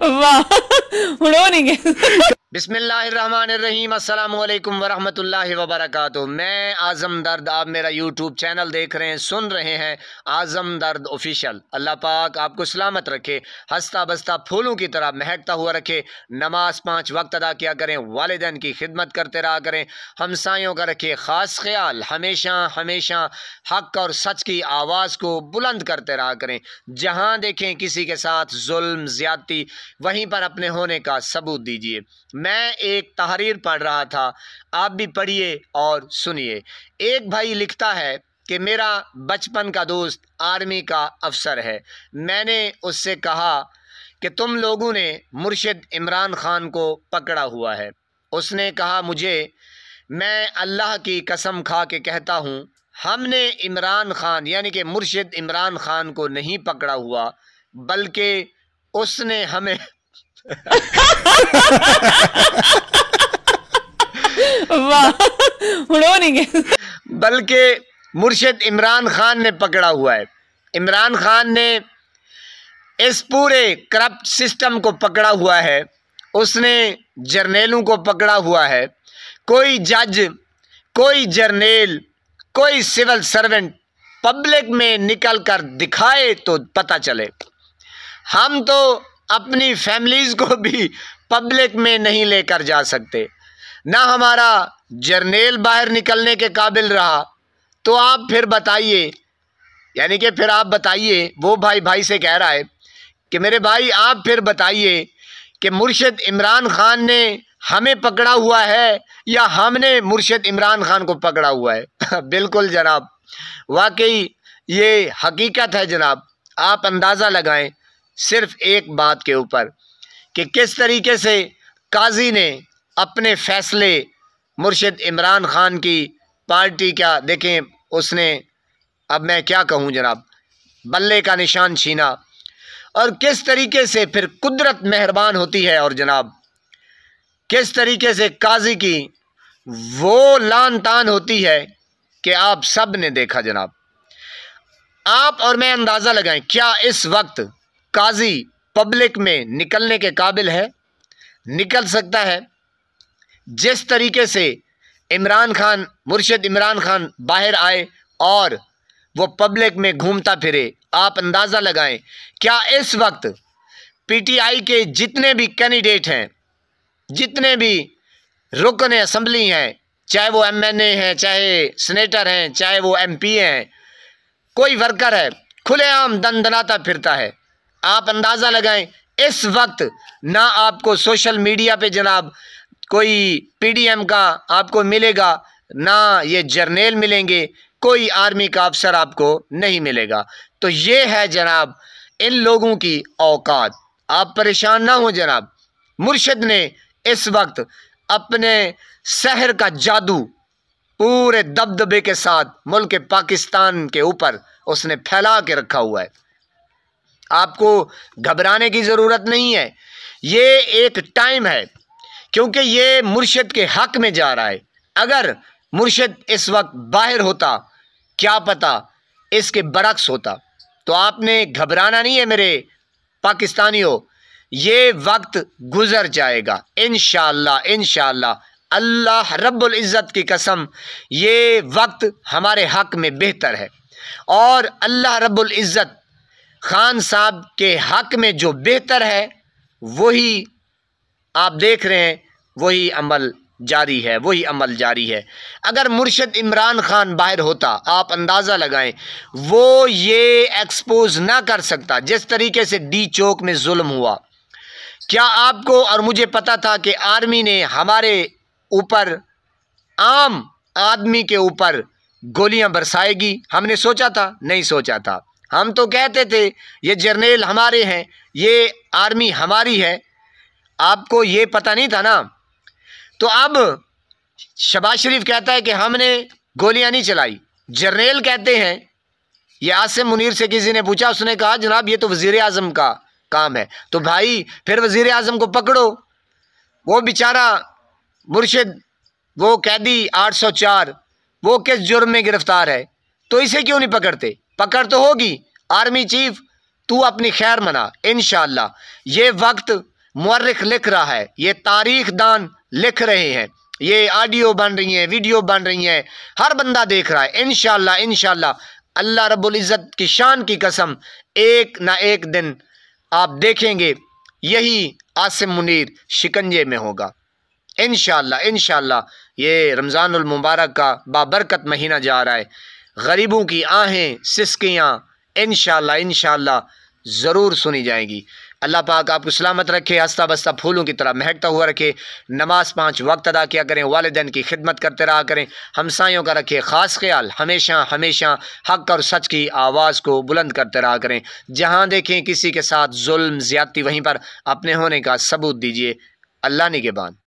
वाह हुण हो नहीं गए। बिस्मिल्लाहिर्रहमानिर्रहीम, अस्सलामु अलैकुम वरहमतुल्लाहि वबरकातुहू। मैं आज़म दर्द, आप मेरा यूट्यूब चैनल देख रहे हैं, सुन रहे हैं, आज़म दर्द ऑफिशियल। अल्लाह पाक आपको सलामत रखे, हंसता बसता फूलों की तरह महकता हुआ रखे। नमाज 5 वक्त अदा किया करें, वालिदैन की खिदमत करते रहा करें, हमसायों का रखे ख़ास ख्याल, हमेशा हमेशा हक़ और सच की आवाज़ को बुलंद करते रहा करें। जहाँ देखें किसी के साथ जुल्म ज़्यादती, वहीं पर अपने होने का सबूत दीजिए। मैं एक तहरीर पढ़ रहा था, आप भी पढ़िए और सुनिए। एक भाई लिखता है कि मेरा बचपन का दोस्त आर्मी का अफसर है। मैंने उससे कहा कि तुम लोगों ने मुर्शिद इमरान खान को पकड़ा हुआ है। उसने कहा मुझे, मैं अल्लाह की कसम खा के कहता हूँ, हमने इमरान खान यानी कि मुर्शिद इमरान खान को नहीं पकड़ा हुआ, बल्कि उसने हमें वाह हुण हो नहीं गए। बल्कि मुर्शिद इमरान खान ने पकड़ा हुआ है। इमरान खान ने इस पूरे करप्ट सिस्टम को पकड़ा हुआ है। उसने जर्नेलों को पकड़ा हुआ है। कोई जज, कोई जर्नेल, कोई सिविल सर्वेंट पब्लिक में निकल कर दिखाए तो पता चले। हम तो अपनी फैमिलीज़ को भी पब्लिक में नहीं लेकर जा सकते, ना हमारा जर्नेल बाहर निकलने के काबिल रहा। तो आप फिर बताइए, यानी कि फिर आप बताइए, वो भाई से कह रहा है कि मेरे भाई आप फिर बताइए कि मुर्शिद इमरान खान ने हमें पकड़ा हुआ है या हमने मुर्शिद इमरान खान को पकड़ा हुआ है। बिल्कुल जनाब, वाकई ये हकीकत है जनाब। आप अंदाज़ा लगाएं सिर्फ एक बात के ऊपर कि किस तरीके से काजी ने अपने फैसले मुर्शिद इमरान खान की पार्टी का, देखें उसने, अब मैं क्या कहूँ जनाब, बल्ले का निशान छीना। और किस तरीके से फिर कुदरत मेहरबान होती है और जनाब किस तरीके से काजी की वो लान तान होती है कि आप सब ने देखा जनाब। आप और मैं अंदाज़ा लगाएं, क्या इस वक्त काजी पब्लिक में निकलने के काबिल है? निकल सकता है? जिस तरीके से इमरान खान, मुर्शिद इमरान खान बाहर आए और वो पब्लिक में घूमता फिरे, आप अंदाज़ा लगाएं, क्या इस वक्त पीटीआई के जितने भी कैंडिडेट हैं, जितने भी रुकन असम्बली हैं, चाहे वो एमएनए हैं, चाहे सीनेटर हैं, चाहे वो एमपी हैं, कोई वर्कर है, खुलेआम दंदनाता फिरता है। आप अंदाज़ा लगाएं, इस वक्त ना आपको सोशल मीडिया पे जनाब कोई पीडीएम का आपको मिलेगा, ना ये जर्नेल मिलेंगे, कोई आर्मी का अफसर आपको नहीं मिलेगा। तो ये है जनाब इन लोगों की औकात। आप परेशान ना हो जनाब। मुर्शिद ने इस वक्त अपने शहर का जादू पूरे दबदबे के साथ मुल्क पाकिस्तान के ऊपर उसने फैला के रखा हुआ है। आपको घबराने की ज़रूरत नहीं है। ये एक टाइम है, क्योंकि ये मुर्शिद के हक़ में जा रहा है। अगर मुर्शिद इस वक्त बाहर होता, क्या पता इसके बरक्स होता। तो आपने घबराना नहीं है मेरे पाकिस्तानियों। ये वक्त गुज़र जाएगा इंशाअल्लाह, इंशाअल्लाह। अल्लाह रब्बुल इज़्ज़त की कसम, ये वक्त हमारे हक़ में बेहतर है। और अल्लाह रब्बुल इज़्ज़त खान साहब के हक़ में जो बेहतर है वही आप देख रहे हैं, वही अमल जारी है, वही अमल जारी है। अगर मुर्शिद इमरान खान बाहर होता, आप अंदाज़ा लगाएं, वो ये एक्सपोज ना कर सकता जिस तरीके से डी चौक में जुल्म हुआ। क्या आपको और मुझे पता था कि आर्मी ने हमारे ऊपर, आम आदमी के ऊपर गोलियां बरसाएगी? हमने सोचा था? नहीं सोचा था। हम तो कहते थे ये जर्नेल हमारे हैं, ये आर्मी हमारी है। आपको ये पता नहीं था ना। तो अब शहबाज शरीफ कहता है कि हमने गोलियां नहीं चलाई। जर्नेल कहते हैं, ये आसिम मुनीर से किसी ने पूछा, उसने कहा जनाब ये तो वज़ीर आज़म का काम है। तो भाई फिर वज़ीर आज़म को पकड़ो। वो बेचारा मुर्शिद, वो कैदी 804, वो किस जुर्म में गिरफ्तार है? तो इसे क्यों नहीं पकड़ते? पकड़ तो होगी। आर्मी चीफ तू अपनी खैर मना इंशाअल्लाह। ये वक्त मुअर्रिख लिख रहा है, ये तारीख दान लिख रहे हैं, ये ऑडियो बन रही हैं, वीडियो बन रही हैं, हर बंदा देख रहा है। इंशाअल्लाह इंशाअल्लाह अल्लाह रब्बुल इज़्ज़त की शान की कसम, एक ना एक दिन आप देखेंगे यही आसिम मुनीर शिकंजे में होगा इंशाअल्लाह इंशाअल्लाह। ये रमज़ानुल मुबारक का बाबरकत महीना जा रहा है, गरीबों की आहें सिसकियाँ इंशाअल्लाह इंशाअल्लाह ज़रूर सुनी जाएंगी। अल्लाह पाक आपको सलामत रखे, हंसता बसता फूलों की तरह महकता हुआ रखे। नमाज 5 वक्त अदा किया करें, वालिदैन की खिदमत करते रहा करें, हमसायों का रखे ख़ास ख्याल, हमेशा हमेशा हक़ और सच की आवाज़ को बुलंद करते रहा करें। जहाँ देखें किसी के साथ जुल्म ज़्यादती, वहीं पर अपने होने का सबूत दीजिए। अल्लाह निगहबान।